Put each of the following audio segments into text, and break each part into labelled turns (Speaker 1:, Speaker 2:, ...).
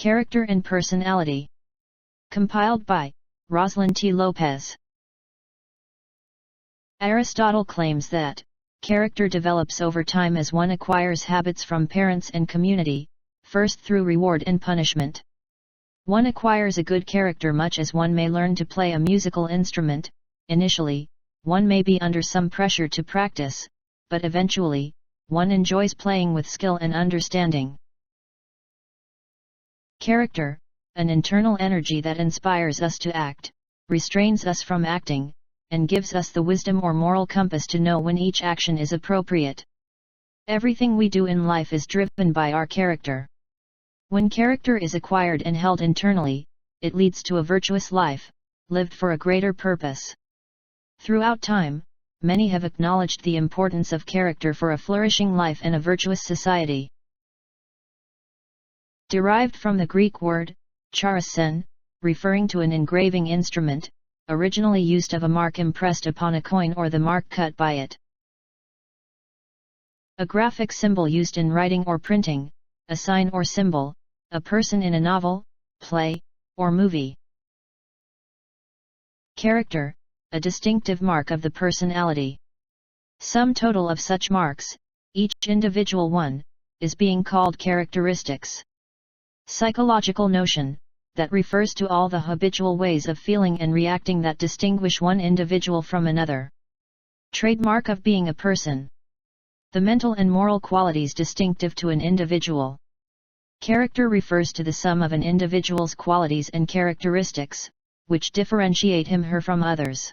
Speaker 1: Character and Personality. Compiled by Roslyn T. Lopez. Aristotle claims that character develops over time as one acquires habits from parents and community, first through reward and punishment. One acquires a good character much as one may learn to play a musical instrument. Initially, one may be under some pressure to practice, but eventually, one enjoys playing with skill and understanding. Character, an internal energy that inspires us to act, restrains us from acting, and gives us the wisdom or moral compass to know when each action is appropriate. Everything we do in life is driven by our character. When character is acquired and held internally, it leads to a virtuous life, lived for a greater purpose. Throughout time, many have acknowledged the importance of character for a flourishing life and a virtuous society. Derived from the Greek word, charasen, referring to an engraving instrument, originally used of a mark impressed upon a coin or the mark cut by it. A graphic symbol used in writing or printing, a sign or symbol, a person in a novel, play, or movie. Character, a distinctive mark of the personality. Sum total of such marks, each individual one, is being called characteristics. Psychological notion, that refers to all the habitual ways of feeling and reacting that distinguish one individual from another. Trademark of being a person. The mental and moral qualities distinctive to an individual. Character refers to the sum of an individual's qualities and characteristics, which differentiate him/her from others.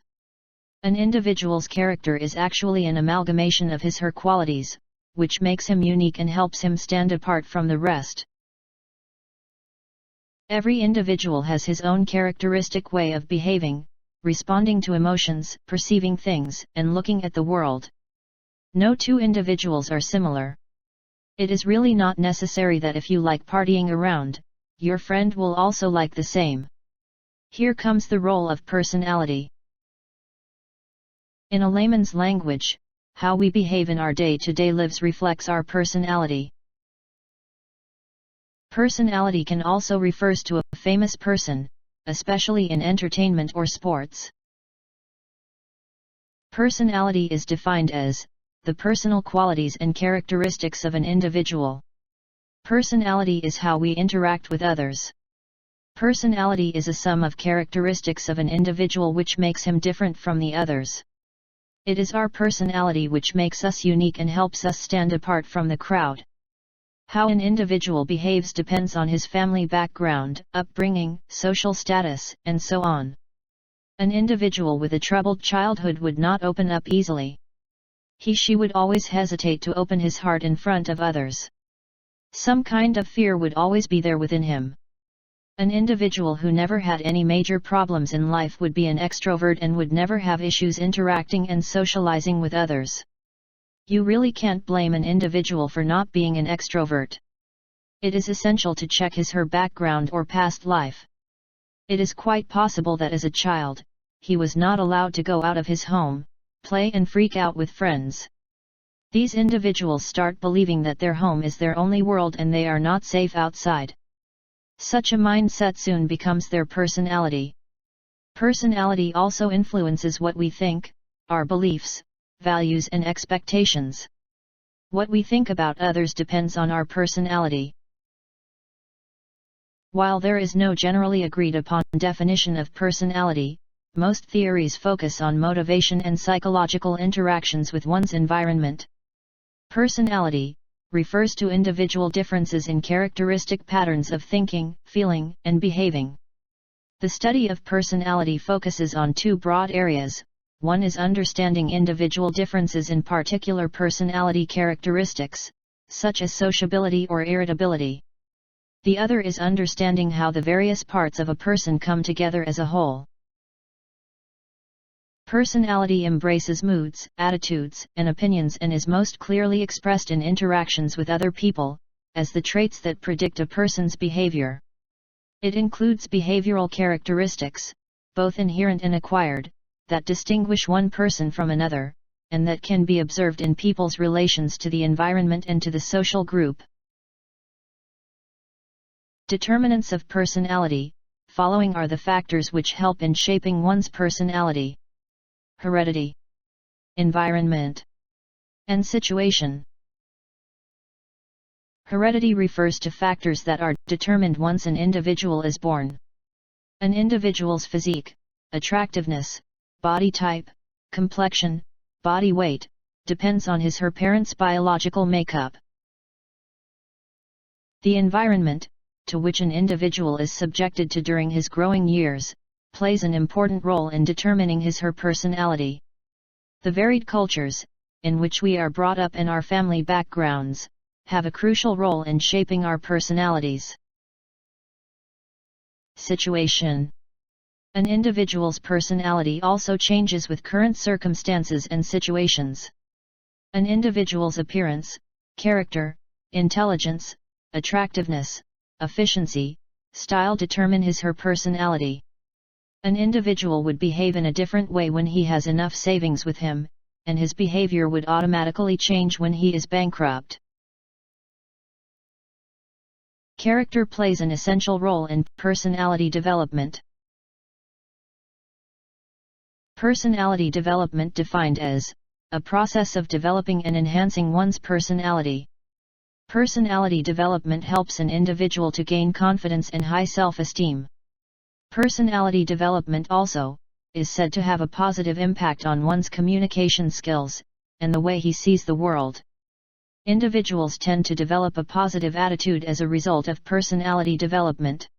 Speaker 1: An individual's character is actually an amalgamation of his/her qualities, which makes him unique and helps him stand apart from the rest. Every individual has his own characteristic way of behaving, responding to emotions, perceiving things, and looking at the world. No two individuals are similar. It is really not necessary that if you like partying around, your friend will also like the same. Here comes the role of personality. In a layman's language, how we behave in our day-to-day lives reflects our personality. Personality can also refer to a famous person, especially in entertainment or sports. Personality is defined as the personal qualities and characteristics of an individual. Personality is how we interact with others. Personality is a sum of characteristics of an individual which makes him different from the others. It is our personality which makes us unique and helps us stand apart from the crowd. How an individual behaves depends on his family background, upbringing, social status, and so on. An individual with a troubled childhood would not open up easily. He/she would always hesitate to open his heart in front of others. Some kind of fear would always be there within him. An individual who never had any major problems in life would be an extrovert and would never have issues interacting and socializing with others. You really can't blame an individual for not being an extrovert. It is essential to check his/her background or past life. It is quite possible that as a child, he was not allowed to go out of his home, play and freak out with friends. These individuals start believing that their home is their only world and they are not safe outside. Such a mindset soon becomes their personality. Personality also influences what we think, our beliefs, values and expectations. What we think about others depends on our personality. While there is no generally agreed upon definition of personality, most theories focus on motivation and psychological interactions with one's environment. Personality refers to individual differences in characteristic patterns of thinking, feeling, and behaving. The study of personality focuses on two broad areas. One is understanding individual differences in particular personality characteristics, such as sociability or irritability. The other is understanding how the various parts of a person come together as a whole. Personality embraces moods, attitudes, and opinions and is most clearly expressed in interactions with other people, as the traits that predict a person's behavior. It includes behavioral characteristics, both inherent and acquired, that distinguish one person from another, and that can be observed in people's relations to the environment and to the social group. Determinants of personality. Following are the factors which help in shaping one's personality: heredity, environment, and situation. Heredity refers to factors that are determined once an individual is born. An individual's physique, attractiveness, body type, complexion, body weight, depends on his/her parents' biological makeup. The environment, to which an individual is subjected to during his growing years, plays an important role in determining his/her personality. The varied cultures, in which we are brought up and our family backgrounds, have a crucial role in shaping our personalities. Situation. An individual's personality also changes with current circumstances and situations. An individual's appearance, character, intelligence, attractiveness, efficiency, style determine his/her personality. An individual would behave in a different way when he has enough savings with him, and his behavior would automatically change when he is bankrupt. Character plays an essential role in personality development. Personality development defined as a process of developing and enhancing one's personality. Personality development helps an individual to gain confidence and high self-esteem. Personality development also is said to have a positive impact on one's communication skills and the way he sees the world. Individuals tend to develop a positive attitude as a result of personality development.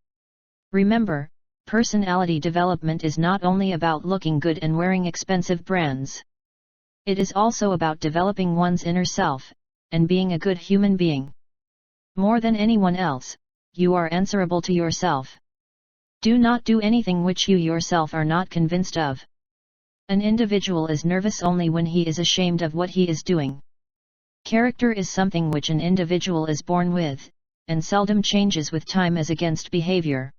Speaker 1: Remember, personality development is not only about looking good and wearing expensive brands. It is also about developing one's inner self, and being a good human being. More than anyone else, you are answerable to yourself. Do not do anything which you yourself are not convinced of. An individual is nervous only when he is ashamed of what he is doing. Character is something which an individual is born with, and seldom changes with time as against behavior.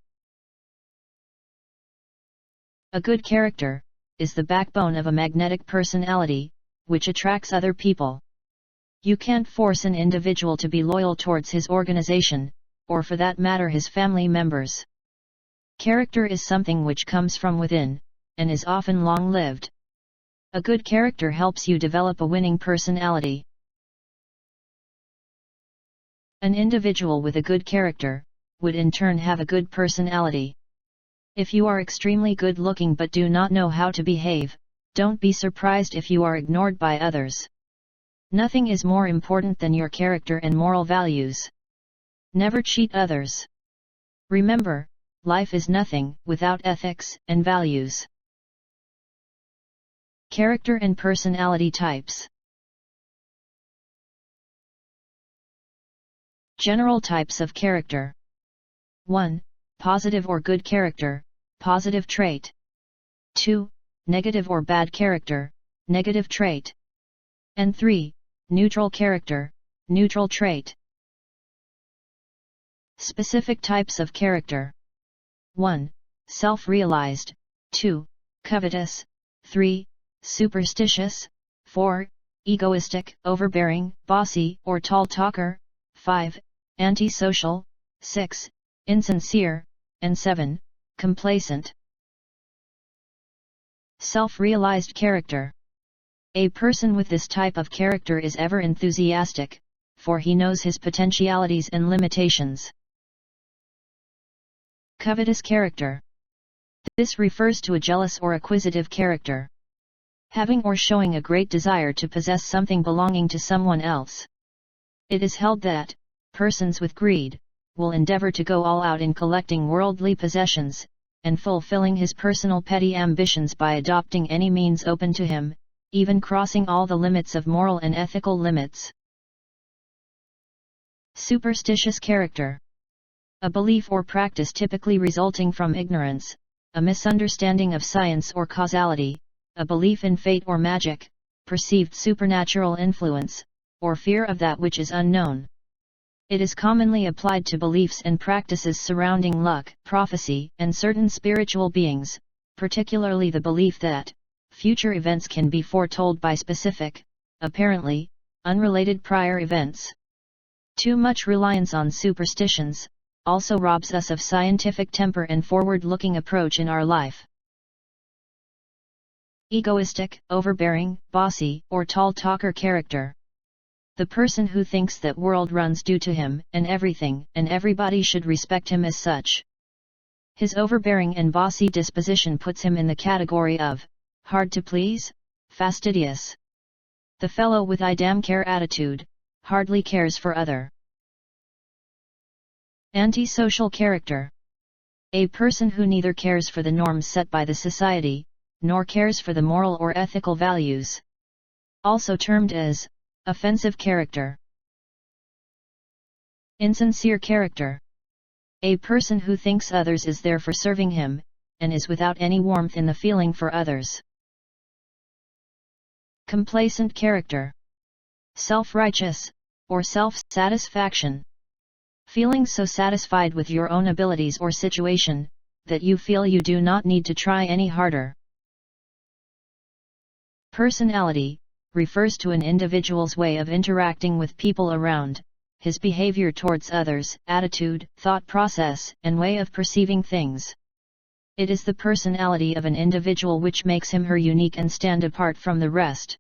Speaker 1: A good character is the backbone of a magnetic personality, which attracts other people. You can't force an individual to be loyal towards his organization, or for that matter his family members. Character is something which comes from within, and is often long-lived. A good character helps you develop a winning personality. An individual with a good character would in turn have a good personality. If you are extremely good-looking but do not know how to behave, don't be surprised if you are ignored by others. Nothing is more important than your character and moral values. Never cheat others. Remember, life is nothing without ethics and values. Character and personality types. General types of character. 1. Positive or good character, positive trait. 2. Negative or bad character, negative trait. And 3. Neutral character, neutral trait. Specific types of character. 1. Self-realized. 2. Covetous. 3. Superstitious. 4. Egoistic, overbearing, bossy, or tall talker. 5. Antisocial. 6. Insincere. And 7. Complacent. Self-realized character. A person with this type of character is ever enthusiastic, for he knows his potentialities and limitations. Covetous character. This refers to a jealous or acquisitive character. Having or showing a great desire to possess something belonging to someone else. It is held that persons with greed will endeavor to go all out in collecting worldly possessions, and fulfilling his personal petty ambitions by adopting any means open to him, even crossing all the limits of moral and ethical limits. Superstitious character. A belief or practice typically resulting from ignorance, a misunderstanding of science or causality, a belief in fate or magic, perceived supernatural influence, or fear of that which is unknown. It is commonly applied to beliefs and practices surrounding luck, prophecy, and certain spiritual beings, particularly the belief that future events can be foretold by specific, apparently, unrelated prior events. Too much reliance on superstitions, also robs us of scientific temper and forward-looking approach in our life. Egoistic, overbearing, bossy, or tall talker character. The person who thinks that world runs due to him, and everything, and everybody should respect him as such. His overbearing and bossy disposition puts him in the category of hard to please, fastidious. The fellow with I damn care attitude hardly cares for other. Antisocial character. A person who neither cares for the norms set by the society, nor cares for the moral or ethical values. Also termed as offensive character. Insincere character. A person who thinks others is there for serving him, and is without any warmth in the feeling for others. Complacent character. Self-righteous, or self-satisfaction. Feeling so satisfied with your own abilities or situation, that you feel you do not need to try any harder. Personality refers to an individual's way of interacting with people around, his behavior towards others, attitude, thought process, and way of perceiving things. It is the personality of an individual which makes him her unique and stand apart from the rest.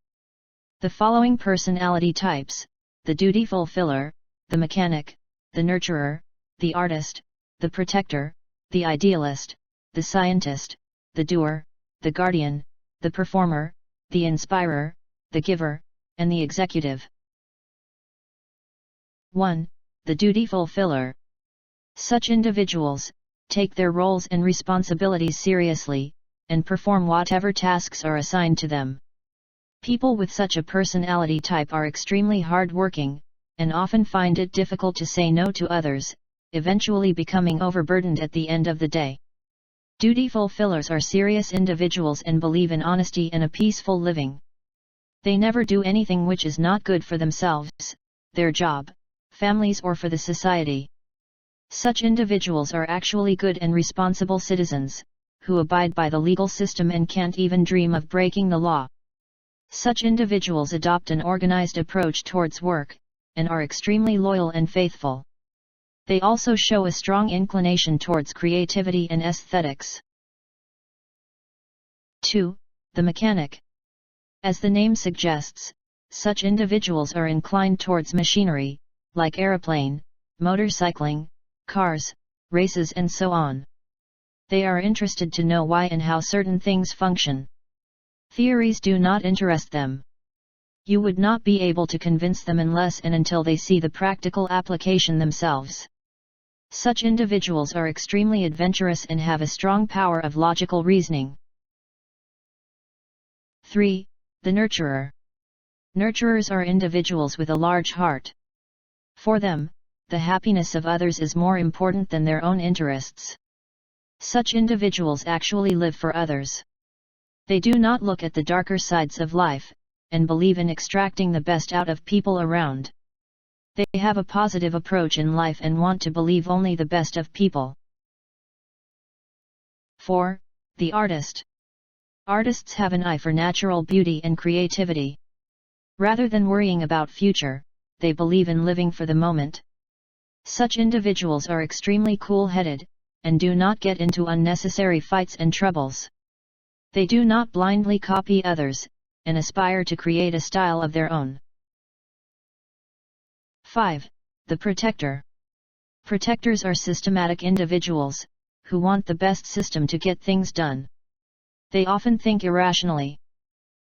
Speaker 1: The following personality types: the duty fulfiller, the mechanic, the nurturer, the artist, the protector, the idealist, the scientist, the doer, the guardian, the performer, the inspirer, the giver, and the executive. 1. The duty fulfiller. Such individuals take their roles and responsibilities seriously, and perform whatever tasks are assigned to them. People with such a personality type are extremely hard-working, and often find it difficult to say no to others, eventually becoming overburdened at the end of the day. Duty fulfillers are serious individuals and believe in honesty and a peaceful living. They never do anything which is not good for themselves, their job, families, or for the society. Such individuals are actually good and responsible citizens, who abide by the legal system and can't even dream of breaking the law. Such individuals adopt an organized approach towards work, and are extremely loyal and faithful. They also show a strong inclination towards creativity and aesthetics. 2. The mechanic. As the name suggests, such individuals are inclined towards machinery, like aeroplane, motorcycling, cars, races, and so on. They are interested to know why and how certain things function. Theories do not interest them. You would not be able to convince them unless and until they see the practical application themselves. Such individuals are extremely adventurous and have a strong power of logical reasoning. 3. The nurturer. Nurturers are individuals with a large heart. For them, the happiness of others is more important than their own interests. Such individuals actually live for others. They do not look at the darker sides of life, and believe in extracting the best out of people around. They have a positive approach in life and want to believe only the best of people. 4. The artist. Artists have an eye for natural beauty and creativity. Rather than worrying about future, they believe in living for the moment. Such individuals are extremely cool-headed, and do not get into unnecessary fights and troubles. They do not blindly copy others, and aspire to create a style of their own. 5. The protector. Protectors are systematic individuals, who want the best system to get things done. They often think irrationally.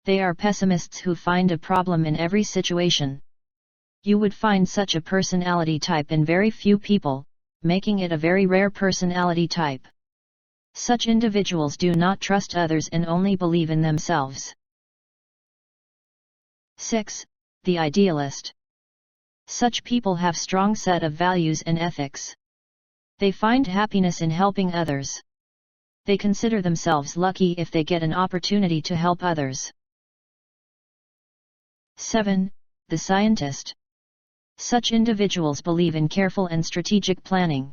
Speaker 1: They are pessimists who find a problem in every situation. You would find such a personality type in very few people, making it a very rare personality type. Such individuals do not trust others and only believe in themselves. 6. The idealist. Such people have strong set of values and ethics. They find happiness in helping others. They consider themselves lucky if they get an opportunity to help others. 7. The scientist. Such individuals believe in careful and strategic planning.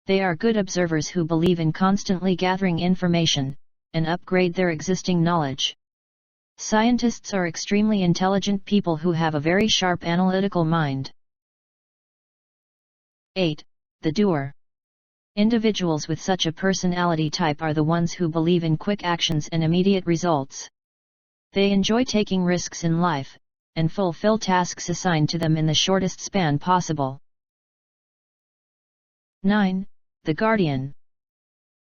Speaker 1: They are good observers who believe in constantly gathering information, and upgrade their existing knowledge. Scientists are extremely intelligent people who have a very sharp analytical mind. 8. the doer. Individuals with such a personality type are the ones who believe in quick actions and immediate results. They enjoy taking risks in life, and fulfill tasks assigned to them in the shortest span possible. 9. The guardian.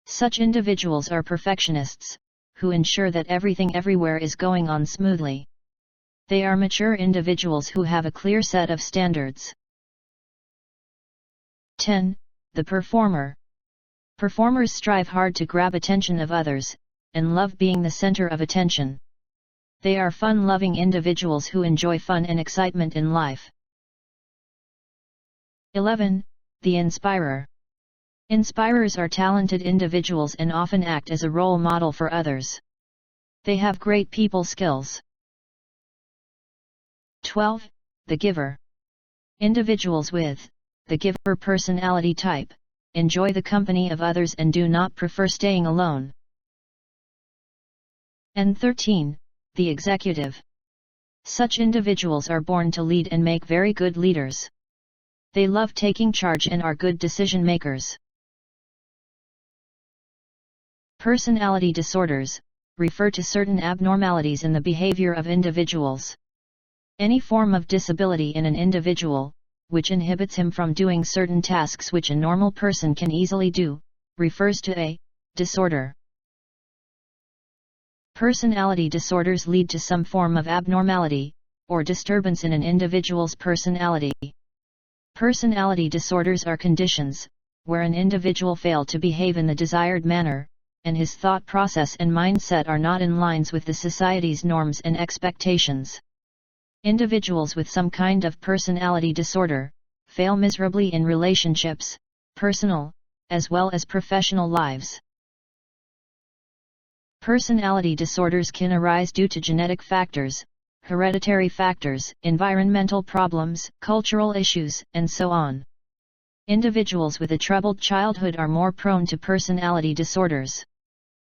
Speaker 1: Such individuals are perfectionists, who ensure that everything everywhere is going on smoothly. They are mature individuals who have a clear set of standards. 10. The performer. Performers strive hard to grab attention of others, and love being the center of attention. They are fun-loving individuals who enjoy fun and excitement in life. 11. The inspirer. Inspirers are talented individuals and often act as a role model for others. They have great people skills. 12. The giver. Individuals with the giver personality type enjoy the company of others and do not prefer staying alone. And 13. The executive. Such individuals are born to lead and make very good leaders. They love taking charge and are good decision makers. Personality disorders refer to certain abnormalities in the behavior of individuals. Any form of disability in an individual, which inhibits him from doing certain tasks which a normal person can easily do, refers to a disorder. Personality disorders lead to some form of abnormality, or disturbance in an individual's personality. Personality disorders are conditions, where an individual fails to behave in the desired manner, and his thought process and mindset are not in line with the society's norms and expectations. Individuals with some kind of personality disorder fail miserably in relationships, personal, as well as professional lives. Personality disorders can arise due to genetic factors, hereditary factors, environmental problems, cultural issues, and so on. Individuals with a troubled childhood are more prone to personality disorders.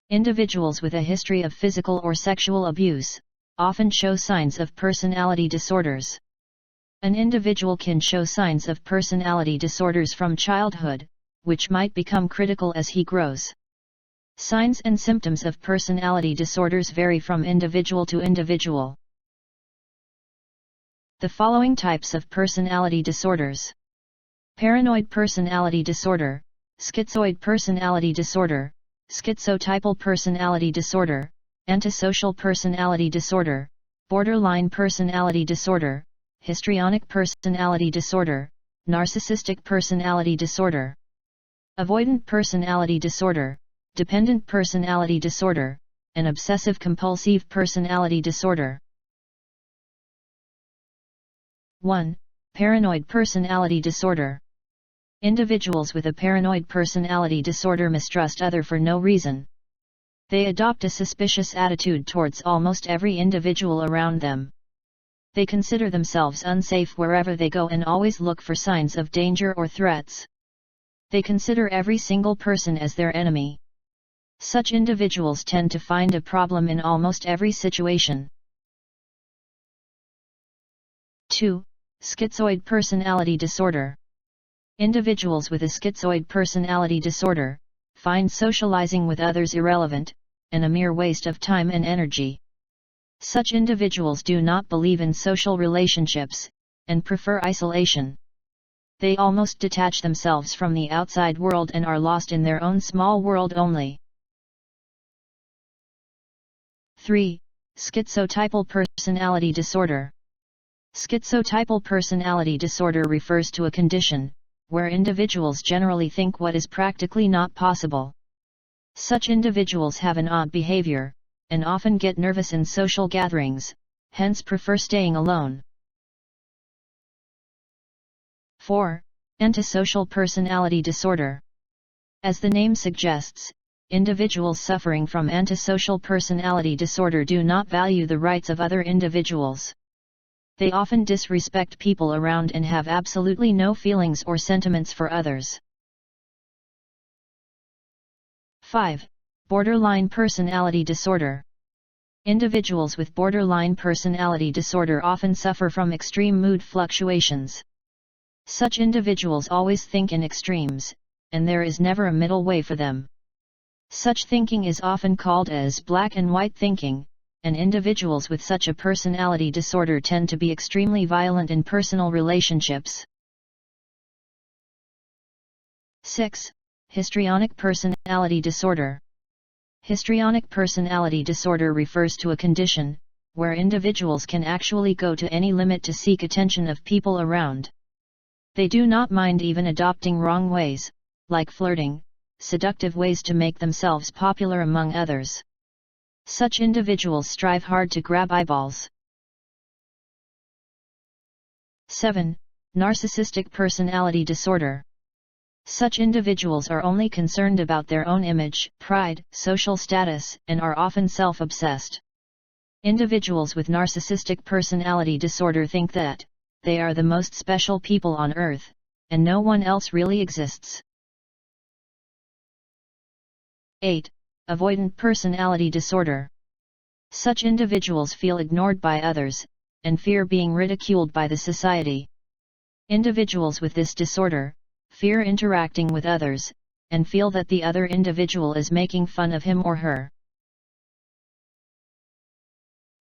Speaker 1: Individuals with a history of physical or sexual abuse often show signs of personality disorders. An individual can show signs of personality disorders from childhood, which might become critical as he grows. Signs and symptoms of personality disorders vary from individual to individual. The following types of personality disorders: paranoid personality disorder, schizoid personality disorder, schizotypal personality disorder, antisocial personality disorder, borderline personality disorder, histrionic personality disorder, narcissistic personality disorder, avoidant personality disorder, dependent personality disorder, and obsessive-compulsive personality disorder. 1. Paranoid personality disorder. Individuals with a paranoid personality disorder mistrust others for no reason. They adopt a suspicious attitude towards almost every individual around them. They consider themselves unsafe wherever they go and always look for signs of danger or threats. They consider every single person as their enemy. Such individuals tend to find a problem in almost every situation. 2. Schizoid personality disorder. Individuals with a schizoid personality disorder find socializing with others irrelevant, and a mere waste of time and energy. Such individuals do not believe in social relationships, and prefer isolation. They almost detach themselves from the outside world and are lost in their own small world only. 3. Schizotypal personality disorder. Schizotypal personality disorder refers to a condition where individuals generally think what is practically not possible. Such individuals have an odd behavior, and often get nervous in social gatherings, hence prefer staying alone. 4. Antisocial personality disorder. As the name suggests, individuals suffering from antisocial personality disorder do not value the rights of other individuals. They often disrespect people around and have absolutely no feelings or sentiments for others. 5. Borderline personality disorder. Individuals with borderline personality disorder often suffer from extreme mood fluctuations. Such individuals always think in extremes, and there is never a middle way for them. Such thinking is often called as black and white thinking, and individuals with such a personality disorder tend to be extremely violent in personal relationships. 6. Histrionic personality disorder. Histrionic personality disorder refers to a condition where individuals can actually go to any limit to seek attention of people around. They do not mind even adopting wrong ways, like flirting, seductive ways to make themselves popular among others. Such individuals strive hard to grab eyeballs. 7. Narcissistic personality disorder. Such individuals are only concerned about their own image, pride, social status, and are often self-obsessed. Individuals with narcissistic personality disorder think that they are the most special people on earth, and no one else really exists. 8. Avoidant personality disorder. Such individuals feel ignored by others, and fear being ridiculed by the society. Individuals with this disorder fear interacting with others, and feel that the other individual is making fun of him or her.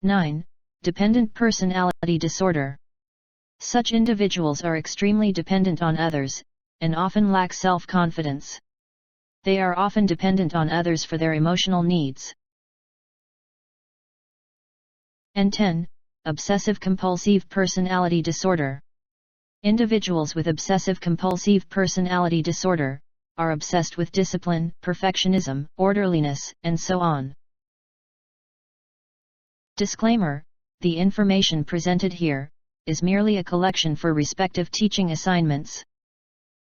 Speaker 1: 9. Dependent personality disorder. Such individuals are extremely dependent on others, and often lack self-confidence. They are often dependent on others for their emotional needs. And 10. Obsessive-compulsive personality disorder. Individuals with obsessive-compulsive personality disorder are obsessed with discipline, perfectionism, orderliness, and so on. Disclaimer: the information presented here is merely a collection for respective teaching assignments.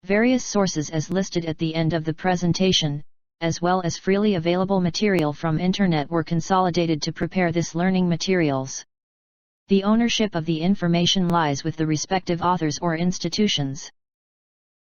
Speaker 1: Various sources as listed at the end of the presentation, as well as freely available material from Internet, were consolidated to prepare this learning materials. The ownership of the information lies with the respective authors or institutions.